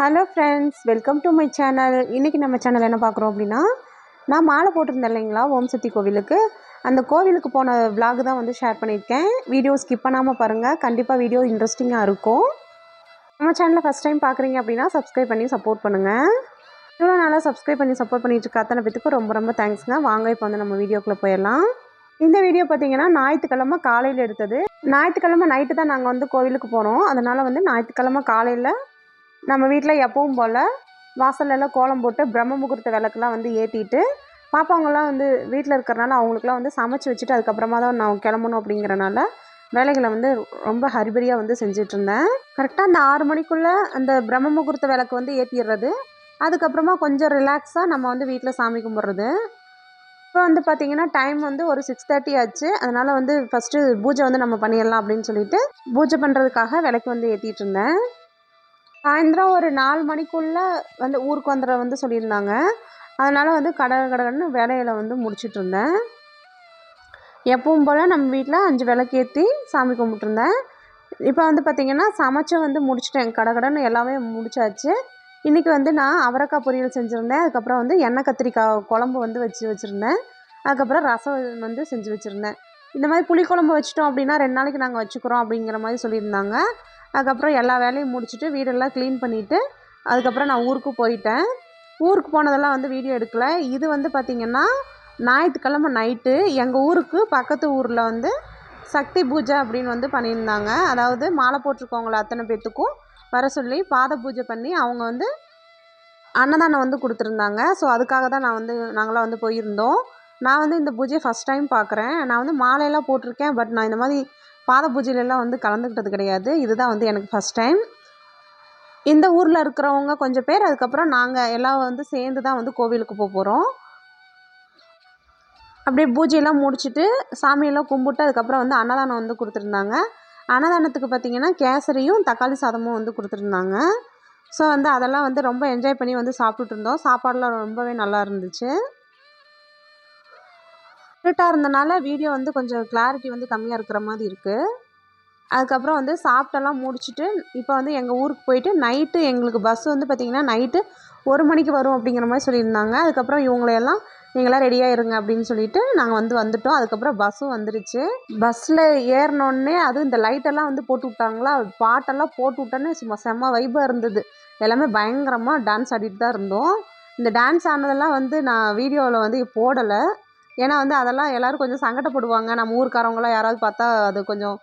Hello friends, welcome to my channel. இன்றைக்கி நம்ம channel என்ன பார்க்குறோம் அப்படின்னா, நான் மாலை போட்டிருந்தேன் இல்லைங்களா ஓம் சக்தி கோவிலுக்கு. அந்த கோவிலுக்கு போன விலாக் தான் வந்து ஷேர் பண்ணியிருக்கேன். வீடியோ ஸ்கிப் பண்ணாமல் பாருங்கள், கண்டிப்பாக வீடியோ இன்ட்ரெஸ்டிங்காக இருக்கும். நம்ம சேனலை ஃபஸ்ட் டைம் பார்க்குறீங்க அப்படின்னா சப்ஸ்கிரைப் பண்ணி சப்போர்ட் பண்ணுங்கள். இவ்வளோ நாளாக சப்ஸ்கிரைப் பண்ணி சப்போர்ட் பண்ணிட்டு இருக்க அத்தனை பேத்துக்கு ரொம்ப ரொம்ப தேங்க்ஸுங்க. வாங்க இப்போ வந்து நம்ம வீடியோக்குள்ளே போயிடலாம். இந்த வீடியோ பார்த்தீங்கன்னா ஞாயிற்றுக்கிழமை காலையில் எடுத்தது. ஞாயிற்றுக்கிழமை நைட்டு தான் நாங்கள் வந்து கோவிலுக்கு போனோம். அதனால் வந்து ஞாயிற்றுக்கிழமை காலையில் நம்ம வீட்டில் எப்பவும் போல் வாசல்லலாம் கோலம் போட்டு பிரம்ம முகூர்த்த விளக்குலாம் வந்து ஏற்றிட்டு, பாப்பாவங்களாம் வந்து வீட்டில் இருக்கிறனால அவங்களுக்குலாம் வந்து சமைச்சு வச்சுட்டு அதுக்கப்புறமா தான் நான் கிளம்பணும் அப்படிங்கிறனால வேலைகளை வந்து ரொம்ப ஹரிபரியாக வந்து செஞ்சிட்ருந்தேன். கரெக்டாக அந்த 6 மணிக்குள்ளே அந்த பிரம்ம முகூர்த்த விளக்கு வந்து ஏற்றிடுறது. அதுக்கப்புறமா கொஞ்சம் ரிலாக்ஸாக நம்ம வந்து வீட்டில் சாமி கும்பிட்றது. இப்போ வந்து பார்த்திங்கன்னா டைம் வந்து ஒரு 6:30 ஆச்சு. அதனால் வந்து ஃபஸ்ட்டு பூஜை வந்து நம்ம பண்ணிடலாம் அப்படின்னு சொல்லிட்டு பூஜை பண்ணுறதுக்காக விளக்கு வந்து ஏற்றிட்டு இருந்தேன். சாயந்தரம் ஒரு 4 மணிக்குள்ளே வந்து ஊருக்கு வந்துட வந்து சொல்லியிருந்தாங்க. அதனால் வந்து கடகடன்னு வேலைகளை வந்து முடிச்சிட்ருந்தேன். எப்பவும் போல் நம்ம வீட்டில் 5 விளக்கேற்றி சாமி கும்பிட்ருந்தேன். இப்போ வந்து பார்த்திங்கன்னா சமைச்சும் வந்து முடிச்சிட்டேன். கடகடன்னு எல்லாமே முடிச்சாச்சு. இன்றைக்கி வந்து நான் அவரைக்காய் பொரியல் செஞ்சுருந்தேன். அதுக்கப்புறம் வந்து எண்ணெய் கத்திரிக்காய் குழம்பு வந்து வச்சுருந்தேன். அதுக்கப்புறம் ரசம் வந்து செஞ்சு வச்சுருந்தேன். இந்த மாதிரி புளிக்குழம்பு வச்சிட்டோம் அப்படின்னா 2 நாளைக்கு நாங்கள் வச்சுக்கிறோம் அப்படிங்கிற மாதிரி சொல்லியிருந்தாங்க. அதுக்கப்புறம் எல்லா வேலையும் முடிச்சுட்டு வீடெல்லாம் க்ளீன் பண்ணிவிட்டு அதுக்கப்புறம் நான் ஊருக்கு போயிட்டேன். ஊருக்கு போனதெல்லாம் வந்து வீடியோ எடுக்கலை. இது வந்து பார்த்திங்கன்னா ஞாயிற்றுக்கிழமை நைட்டு எங்கள் ஊருக்கு பக்கத்து ஊரில் வந்து சக்தி பூஜை அப்படின்னு வந்து பண்ணியிருந்தாங்க. அதாவது மாலை போட்டிருக்கவங்கள அத்தனை பேர்த்துக்கும் வர சொல்லி பாத பூஜை பண்ணி அவங்க வந்து அன்னதானம் வந்து கொடுத்துருந்தாங்க. ஸோ அதுக்காக தான் நாங்களாம் வந்து போயிருந்தோம். நான் வந்து இந்த பூஜையை ஃபஸ்ட் டைம் பார்க்குறேன். நான் வந்து மாலையெல்லாம் போட்டிருக்கேன். பட் நான் இந்த மாதிரி பாத பூஜையிலலாம் வந்து கலந்துக்கிட்டது கிடையாது. இதுதான் வந்து எனக்கு ஃபஸ்ட் டைம். இந்த ஊரில் இருக்கிறவங்க கொஞ்சம் பேர், அதுக்கப்புறம் நாங்கள் எல்லாம் வந்து சேர்ந்து தான் வந்து கோவிலுக்கு போகிறோம். அப்படியே பூஜையெல்லாம் முடிச்சுட்டு சாமியெல்லாம் கும்பிட்டு அதுக்கப்புறம் வந்து அன்னதானம் வந்து கொடுத்துருந்தாங்க. அன்னதானத்துக்கு பார்த்திங்கன்னா கேசரியும் தக்காளி சாதமும் வந்து கொடுத்துருந்தாங்க. ஸோ வந்து அதெல்லாம் வந்து ரொம்ப என்ஜாய் பண்ணி வந்து சாப்பிட்டுட்டு இருந்தோம். சாப்பாடெலாம் ரொம்பவே நல்லா இருந்துச்சு. இருட்டாக இருந்தனால வீடியோ வந்து கொஞ்சம் கிளாரிட்டி வந்து கம்மியாக இருக்கிற மாதிரி இருக்குது. அதுக்கப்புறம் வந்து சாப்பிட்டெல்லாம் முடிச்சுட்டு இப்போ வந்து எங்கள் ஊருக்கு போயிட்டு நைட்டு எங்களுக்கு பஸ் வந்து பார்த்திங்கன்னா நைட்டு 1 மணிக்கு வரும் அப்படிங்கிற மாதிரி சொல்லியிருந்தாங்க. அதுக்கப்புறம் இவங்களையெல்லாம் நீங்களாம் ரெடியாக இருங்க அப்படின்னு சொல்லிட்டு நாங்கள் வந்துட்டோம். அதுக்கப்புறம் பஸ்ஸும் வந்துடுச்சு. பஸ்ஸில் ஏறினோடனே அதுவும் இந்த லைட்டெல்லாம் வந்து போட்டு விட்டாங்களா, பாட்டெல்லாம் போட்டு விட்டோன்னே சும்மா செம்ம வைப்பாக இருந்தது. எல்லாமே பயங்கரமாக டான்ஸ் ஆடிட்டு தான் இருந்தோம். இந்த டான்ஸ் ஆனதெல்லாம் வந்து நான் வீடியோவில் வந்து போடலை. ஏன்னா வந்து அதெல்லாம் எல்லோரும் கொஞ்சம் சங்கடப்படுவாங்க. நம்ம ஊருக்காரவங்களாம் யாராவது பார்த்தா அது கொஞ்சம்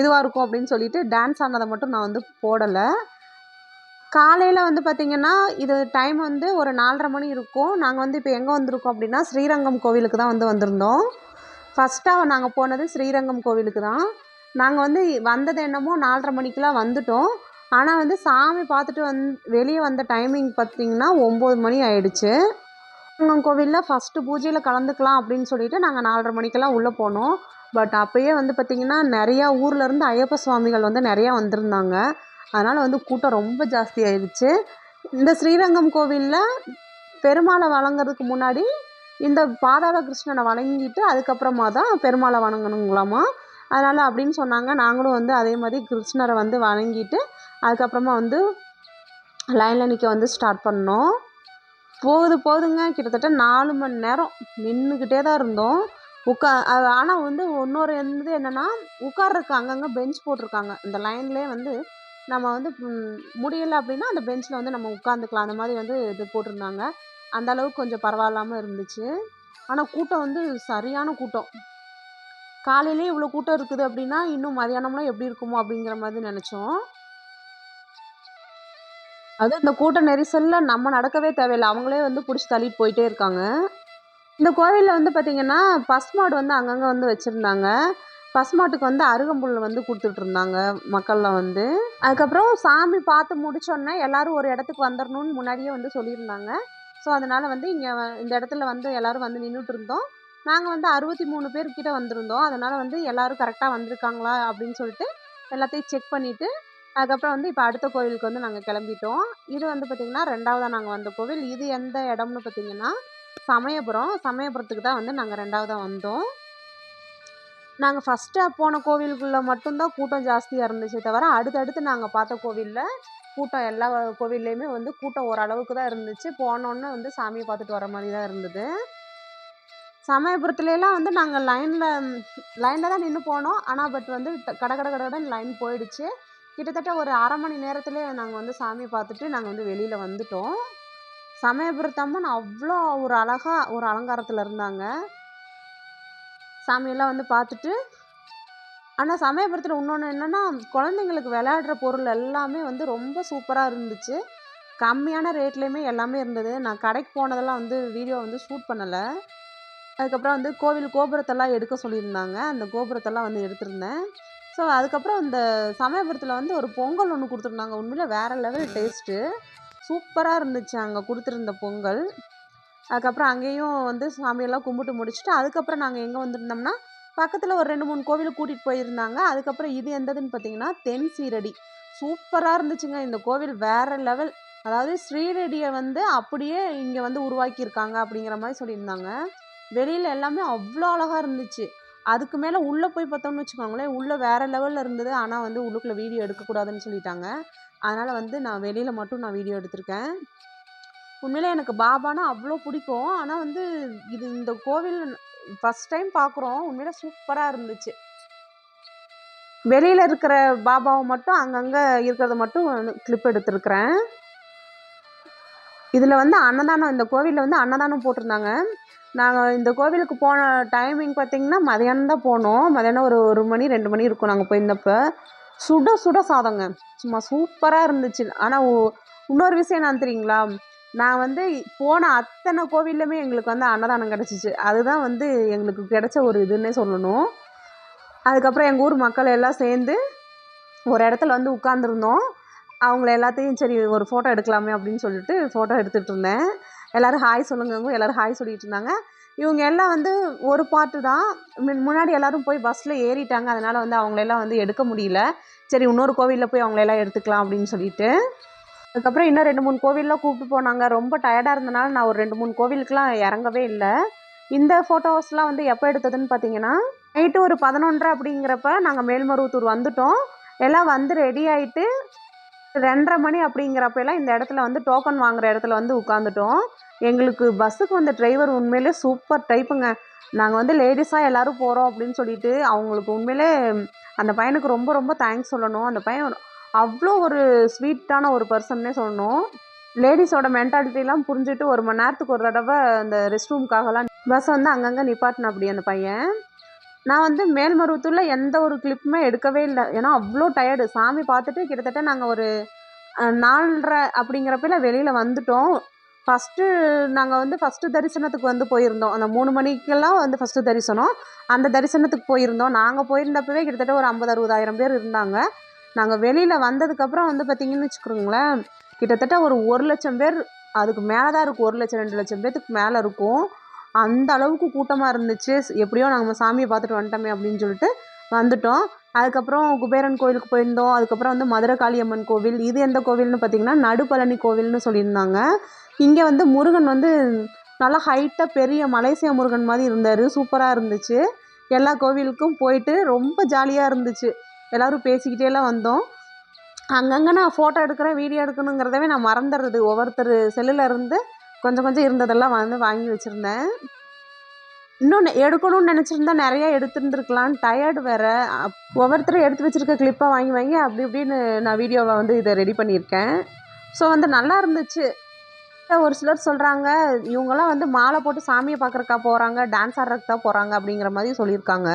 இதுவாக இருக்கும் அப்படின்னு சொல்லிட்டு டான்ஸ் ஆனதை மட்டும் நான் வந்து போடலை. காலையில் வந்து பார்த்திங்கன்னா இது டைம் வந்து ஒரு 4:30 மணி இருக்கும். நாங்கள் வந்து இப்போ எங்கே வந்திருக்கோம் அப்படின்னா ஸ்ரீரங்கம் கோவிலுக்கு தான் வந்து வந்திருந்தோம். ஃபஸ்ட்டாக நாங்கள் போனது ஸ்ரீரங்கம் கோவிலுக்கு தான். நாங்கள் வந்து வந்தது என்னமோ 4:30 மணிக்கெலாம் வந்துட்டோம். ஆனால் வந்து சாமி பார்த்துட்டு வெளியே வந்த டைமிங் பார்த்திங்கன்னா 9 மணி ஆயிடுச்சு. ஸ்ரீரங்கம் கோவிலில் ஃபஸ்ட்டு பூஜையில் கலந்துக்கலாம் அப்படின்னு சொல்லிட்டு நாங்கள் 4:30 மணிக்கெல்லாம் உள்ளே போனோம். பட் அப்போயே வந்து பார்த்திங்கன்னா நிறையா ஊர்லேருந்து ஐயப்ப சுவாமிகள் வந்து நிறையா வந்திருந்தாங்க. அதனால் வந்து கூட்டம் ரொம்ப ஜாஸ்தி ஆயிடுச்சு. இந்த ஸ்ரீரங்கம் கோவிலில் பெருமாளை வணங்குறதுக்கு முன்னாடி இந்த பாதாள கிருஷ்ணனை வணங்கிட்டு அதுக்கப்புறமா தான் பெருமாளை வணங்கணுங்களாமா. அதனால் அப்படின்னு சொன்னாங்க. நாங்களும் வந்து அதே மாதிரி கிருஷ்ணரை வந்து வணங்கிட்டு அதுக்கப்புறமா வந்து லைனில் நிற்க வந்து ஸ்டார்ட் பண்ணோம். போதுங்க கிட்டத்தட்ட 4 மணி நேரம் நின்றுக்கிட்டே தான் இருந்தோம். ஆனால் வந்து இன்னொரு என்னென்னா உட்கார்றதுக்கு அங்கங்கே பெஞ்ச் போட்டிருக்காங்க. இந்த லைன்லேயே வந்து நம்ம வந்து முடியலை அப்படின்னா அந்த பெஞ்சில் வந்து நம்ம உட்காந்துக்கலாம். அந்த மாதிரி வந்து இது போட்டிருந்தாங்க. அந்த அளவுக்கு கொஞ்சம் பரவாயில்லாமல் இருந்துச்சு. ஆனால் கூட்டம் வந்து சரியான கூட்டம். காலையிலே இவ்வளோ கூட்டம் இருக்குது அப்படின்னா இன்னும் மதியானம்லாம் எப்படி இருக்குமோ அப்படிங்கிற மாதிரி நினச்சோம். அதுவும் இந்த கூட்ட நெரிசலில் நம்ம நடக்கவே தேவையில்லை. அவங்களே வந்து பிடிச்சி தள்ளிட்டு போயிட்டே இருக்காங்க. இந்த கோவிலில் வந்து பார்த்திங்கன்னா பசுமாடு வந்து அங்கங்கே வந்து வச்சுருந்தாங்க. பசுமாட்டுக்கு வந்து அருகம்புல் வந்து கொடுத்துட்ருந்தாங்க மக்கள்லாம் வந்து. அதுக்கப்புறம் சாமி பார்த்து முடிச்சோடனே எல்லோரும் ஒரு இடத்துக்கு வந்துடணும்னு முன்னாடியே வந்து சொல்லியிருந்தாங்க. ஸோ அதனால் வந்து இந்த இடத்துல வந்து எல்லோரும் வந்து நின்றுட்டு இருந்தோம். நாங்கள் வந்து 63 பேர்கிட்ட வந்திருந்தோம். அதனால் வந்து எல்லோரும் கரெக்டாக வந்திருக்காங்களா அப்படின்னு சொல்லிட்டு எல்லாத்தையும் செக் பண்ணிவிட்டு அதுக்கப்புறம் வந்து இப்போ அடுத்த கோவிலுக்கு வந்து நாங்கள் கிளம்பிட்டோம். இது வந்து பார்த்திங்கன்னா 2வதாக நாங்கள் வந்த கோவில். இது எந்த இடம்னு பார்த்திங்கன்னா சமயபுரத்துக்கு தான் வந்து நாங்கள் 2வதாக வந்தோம். நாங்கள் ஃபஸ்ட்டு போன கோவிலுக்குள்ளே மட்டும்தான் கூட்டம் ஜாஸ்தியாக இருந்துச்சே தவிர அடுத்தடுத்து நாங்கள் பார்த்த கோவிலில் கூட்டம் எல்லா கோவில்லையுமே வந்து கூட்டம் ஓரளவுக்கு தான் இருந்துச்சு. போனோன்னே வந்து சாமியை பார்த்துட்டு வர மாதிரி தான் இருந்தது. சமயபுரத்துலலாம் வந்து நாங்கள் லைனில் தான் நின்று போனோம். ஆனால் பட் வந்து கட கட கடன்னு லைன் போயிடுச்சு. கிட்டத்தட்ட ஒரு அரை மணி நேரத்துலேயே நாங்கள் வந்து சாமி பார்த்துட்டு நாங்கள் வந்து வெளியில் வந்துட்டோம். சமயபுரத்தம்மன் அவ்வளோ ஒரு அழகாக ஒரு அலங்காரத்தில் இருந்தாங்க. சாமியெல்லாம் வந்து பார்த்துட்டு, ஆனால் சமயபுரத்தில் இன்னொன்று என்னென்னா, குழந்தைங்களுக்கு விளையாடுற பொருள் எல்லாமே வந்து ரொம்ப சூப்பராக இருந்துச்சு. கம்மியான ரேட்லேயுமே எல்லாமே இருந்தது. நான் கடைக்கு போனதெல்லாம் வந்து வீடியோ வந்து ஷூட் பண்ணலை. அதுக்கப்புறம் வந்து கோவில் கோபுரத்தெல்லாம் எடுக்க சொல்லியிருந்தாங்க. அந்த கோபுரத்தெல்லாம் வந்து எடுத்திருந்தேன். ஸோ அதுக்கப்புறம் இந்த சமயபுரத்தில் வந்து ஒரு பொங்கல் ஒன்று கொடுத்துருந்தாங்க. உண்மையிலே வேறு லெவல் டேஸ்ட்டு. சூப்பராக இருந்துச்சு அங்கே கொடுத்துருந்த பொங்கல். அதுக்கப்புறம் அங்கேயும் வந்து சாமியெல்லாம் கும்பிட்டு முடிச்சுட்டு, அதுக்கப்புறம் நாங்கள் எங்கே வந்திருந்தோம்னா, பக்கத்தில் ஒரு 2, 3 கோவிலுக்கு கூட்டிகிட்டு போயிருந்தாங்க. அதுக்கப்புறம் இது எந்ததுன்னு பார்த்தீங்கன்னா, தென் சீரடி. சூப்பராக இருந்துச்சுங்க. இந்த கோவில் வேறு லெவல். அதாவது ஸ்ரீரடியை வந்து அப்படியே இங்கே வந்து உருவாக்கியிருக்காங்க அப்படிங்கிற மாதிரி சொல்லியிருந்தாங்க. வெளியில் எல்லாமே அவ்வளோ அழகாக இருந்துச்சு. அதுக்கு மேலே உள்ளே போய் பார்த்தோம்னு வச்சுக்கோங்களேன், உள்ளே வேறு லெவலில் இருந்தது. ஆனால் வந்து உள்ளுக்குள்ளே வீடியோ எடுக்கக்கூடாதுன்னு சொல்லிட்டாங்க. அதனால் வந்து நான் வெளியில் மட்டும் நான் வீடியோ எடுத்திருக்கேன். உண்மையிலே எனக்கு பாபானா அவ்வளோ பிடிக்கும். ஆனால் வந்து இந்த கோவில் ஃபஸ்ட் டைம் பார்க்குறோம். உண்மையிலே சூப்பராக இருந்துச்சு. வெளியில் இருக்கிற பாபாவை மட்டும் அங்கங்கே இருக்கிறத மட்டும் கிளிப் எடுத்துருக்குறேன். இதில் வந்து அன்னதானம், இந்த கோவிலில் வந்து அன்னதானம் போட்டிருந்தாங்க. நாங்கள் இந்த கோவிலுக்கு போன டைமிங் பார்த்திங்கன்னா மதியானம் தான் போனோம். மதியானம் ஒரு 1 மணி 2 மணி இருக்கும் நாங்கள் போயிருந்தப்போ. சுட சுட சாதங்க, சும்மா சூப்பராக இருந்துச்சு. ஆனால் இன்னொரு விஷயம் என்னன்னு தெரியுங்களா, நான் வந்து போன அத்தனை கோவில்லையுமே எங்களுக்கு வந்து அன்னதானம் கிடச்சிச்சு. அதுதான் வந்து எங்களுக்கு கிடைச்ச ஒரு இதுன்னே சொல்லணும். அதுக்கப்புறம் எங்கள் ஊர் மக்கள் எல்லாம் சேர்ந்து ஒரு இடத்துல வந்து உட்காந்துருந்தோம். அவங்கள எல்லாத்தையும் சரி ஒரு ஃபோட்டோ எடுக்கலாமே அப்படின்னு சொல்லிட்டு ஃபோட்டோ எடுத்துகிட்டு இருந்தேன். எல்லோரும் ஹாய் சொல்லுங்க, எல்லோரும் ஹாய் சொல்லிகிட்டு இருந்தாங்க. இவங்க எல்லாம் வந்து ஒரு பாட்டு தான். முன்னாடி எல்லோரும் போய் பஸ்ஸில் ஏறிட்டாங்க. அதனால் வந்து அவங்களெல்லாம் வந்து எடுக்க முடியல. சரி இன்னொரு கோவிலில் போய் அவங்களெல்லாம் எடுத்துக்கலாம் அப்படின்னு சொல்லிட்டு, அதுக்கப்புறம் இன்னும் 2, 3 கோவில்லாம் கூப்பிட்டு போனாங்க. ரொம்ப டயர்டாக இருந்தனால நான் ஒரு 2, 3 கோவிலுக்குலாம் இறங்கவே இல்லை. இந்த ஃபோட்டோஸ்லாம் வந்து எப்போ எடுத்ததுன்னு பார்த்தீங்கன்னா, நைட்டு ஒரு 11:30 அப்படிங்கிறப்ப நாங்கள் மேல்மருவத்தூர் வந்துட்டோம். எல்லாம் வந்து ரெடி ஆகிட்டு 2:30 மணி அப்படிங்கிறப்பெல்லாம் இந்த இடத்துல வந்து டோக்கன் வாங்குகிற இடத்துல வந்து உட்காந்துட்டோம். எங்களுக்கு பஸ்ஸுக்கு வந்த டிரைவர் உண்மையிலே சூப்பர் டைப்புங்க. நாங்கள் வந்து லேடிஸாக எல்லோரும் போகிறோம் அப்படின்னு சொல்லிட்டு அவங்களுக்கு உண்மையிலே அந்த பையனுக்கு ரொம்ப ரொம்ப தேங்க்ஸ் சொல்லணும். அந்த பையன் அவ்வளோ ஒரு ஸ்வீட்டான ஒரு பர்சன்னே சொல்லணும். லேடிஸோட மென்டாலிட்டிலாம் புரிஞ்சுட்டு 1 மணி நேரத்துக்கு ஒரு தடவை அந்த ரெஸ்ட் ரூமுக்காகலாம் பஸ் வந்து அங்கங்கே நிப்பாட்டின அப்படி அந்த பையன். நான் வந்து மேல்மருவத்தூரில் எந்த ஒரு கிளிப்புமே எடுக்கவே இல்லை. ஏன்னா அவ்வளோ டயர்டு. சாமி பார்த்துட்டு கிட்டத்தட்ட நாங்கள் ஒரு 4:30 அப்படிங்கிறப்ப வெளியில் வந்துட்டோம். நாங்கள் வந்து ஃபஸ்ட்டு தரிசனத்துக்கு வந்து போயிருந்தோம். அந்த 3 மணிக்கெல்லாம் வந்து ஃபஸ்ட்டு தரிசனம். அந்த தரிசனத்துக்கு போயிருந்தோம். நாங்கள் போயிருந்தப்பவே கிட்டத்தட்ட ஒரு 50,000-60,000 பேர் இருந்தாங்க. நாங்கள் வெளியில் வந்ததுக்கப்புறம் வந்து பார்த்திங்கன்னு வச்சுக்கோங்களேன், கிட்டத்தட்ட ஒரு 1,00,000 பேர், அதுக்கு மேலே தான் இருக்கும். 1,00,000 2,00,000 பேர்த்துக்கு மேலே இருக்கும். அந்த அளவுக்கு கூட்டமாக இருந்துச்சு. எப்படியோ நாங்கள் சாமியை பார்த்துட்டு வந்துட்டோமே அப்படின்னு சொல்லிட்டு வந்துட்டோம். அதுக்கப்புறம் குபேரன் கோவிலுக்கு போயிருந்தோம். அதுக்கப்புறம் வந்து மதுரை காளியம்மன் கோவில். இது எந்த கோவில்னு பார்த்திங்கன்னா நடுப்பழனி கோவில்னு சொல்லியிருந்தாங்க. இங்கே வந்து முருகன் வந்து நல்லா ஹைட்டாக பெரிய மலேசியா முருகன் மாதிரி இருந்தார். சூப்பராக இருந்துச்சு. எல்லா கோவிலுக்கும் போயிட்டு ரொம்ப ஜாலியாக இருந்துச்சு. எல்லோரும் பேசிக்கிட்டேலாம் வந்தோம். அங்கங்கே நான் ஃபோட்டோ எடுக்கிறேன், வீடியோ எடுக்கணுங்கிறதவே நான் மறந்துடுறது. ஒவ்வொருத்தர் செல்லில் இருந்து கொஞ்சம் கொஞ்சம் இருந்ததெல்லாம் வந்து வாங்கி வச்சுருந்தேன். இன்னொன்று எடுக்கணும்னு நினச்சிருந்தா நிறையா எடுத்துருந்துருக்கலாம். டயர்டு வேறு. ஒவ்வொருத்தரும் எடுத்து வச்சுருக்க கிளிப்பை வாங்கி வாங்கி அப்படி இப்படின்னு நான் வீடியோவை வந்து இதை ரெடி பண்ணியிருக்கேன். ஸோ வந்து நல்லா இருந்துச்சு. ஒரு சிலர் சொல்கிறாங்க, இவங்கெல்லாம் வந்து மாலை போட்டு சாமியை பார்க்குறக்கா போகிறாங்க, டான்ஸ் ஆடுறதுக்கு தான் போகிறாங்க அப்படிங்கிற மாதிரி சொல்லியிருக்காங்க.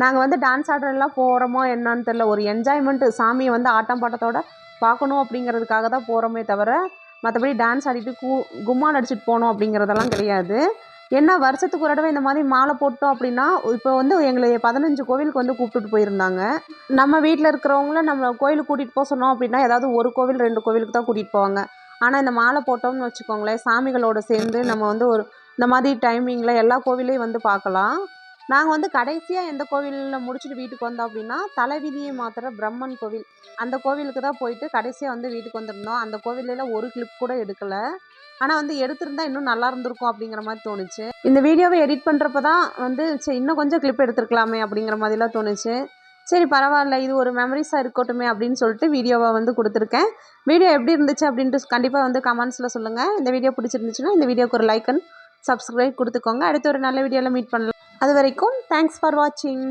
நாங்கள் வந்து டான்ஸ் ஆடுறதுலாம் போகிறோமோ என்னான்னு தெரில. ஒரு என்ஜாய்மெண்ட்டு, சாமியை வந்து ஆட்டம் பாட்டத்தோடு பார்க்கணும் அப்படிங்கிறதுக்காக தான் போகிறோமே தவிர, மற்றபடி டான்ஸ் ஆடிட்டு கும்மால் அடிச்சுட்டு போகணும் அப்படிங்கிறதெல்லாம் கிடையாது. என்ன வருஷத்துக்கு ஒரு தடவை இந்த மாதிரி மாலை போட்டோம் அப்படின்னா, இப்போ வந்து எங்களை 15 கோவிலுக்கு வந்து கூப்பிட்டுட்டு போயிருந்தாங்க. நம்ம வீட்டில் இருக்கிறவங்கள நம்ம கோயிலுக்கு கூட்டிகிட்டு போக சொன்னோம் அப்படின்னா, ஏதாவது ஒரு கோவில் 2 கோவிலுக்கு தான் கூட்டிகிட்டு போவாங்க. ஆனால் இந்த மாலை போட்டோம்னு வச்சுக்கோங்களேன், சாமிகளோடு சேர்ந்து நம்ம வந்து இந்த மாதிரி டைமிங்கில் எல்லா கோவிலையும் வந்து பார்க்கலாம். நாங்கள் வந்து கடைசியாக எந்த கோவிலில் முடிச்சுட்டு வீட்டுக்கு வந்தோம் அப்படின்னா, தலைவிதியை மாத்திர பிரம்மன் கோவில், அந்த கோவிலுக்கு தான் போயிட்டு கடைசியாக வந்து வீட்டுக்கு வந்திருந்தோம். அந்த கோவிலில் ஒரு கிளிப் கூட எடுக்கலை. ஆனால் வந்து எடுத்திருந்தா இன்னும் நல்லா இருந்திருக்கும் அப்படிங்கிற மாதிரி தோணுச்சு. இந்த வீடியோவை எடிட் பண்ணுறப்ப தான் வந்து சரி இன்னும் கொஞ்சம் கிளிப் எடுத்துருக்கலாமே அப்படிங்கிற மாதிரிலாம் தோணுச்சு. சரி பரவாயில்ல, இது ஒரு மெமரிஸாக இருக்கட்டுமே அப்படின்னு சொல்லிட்டு வீடியோவை வந்து கொடுத்துருக்கேன். வீடியோ எப்படி இருந்துச்சு அப்படின்ட்டு கண்டிப்பாக வந்து கமெண்ட்ஸில் சொல்லுங்கள். இந்த வீடியோ பிடிச்சிருந்துச்சுன்னா இந்த வீடியோக்கு ஒரு லைக் அண்ட் சப்ஸ்கிரைப் கொடுத்துக்கோங்க. அடுத்து ஒரு நல்ல வீடியோவில் மீட் பண்ணலாம். அது வரைக்கும் தேங்க்ஸ் ஃபார் வாட்சிங்.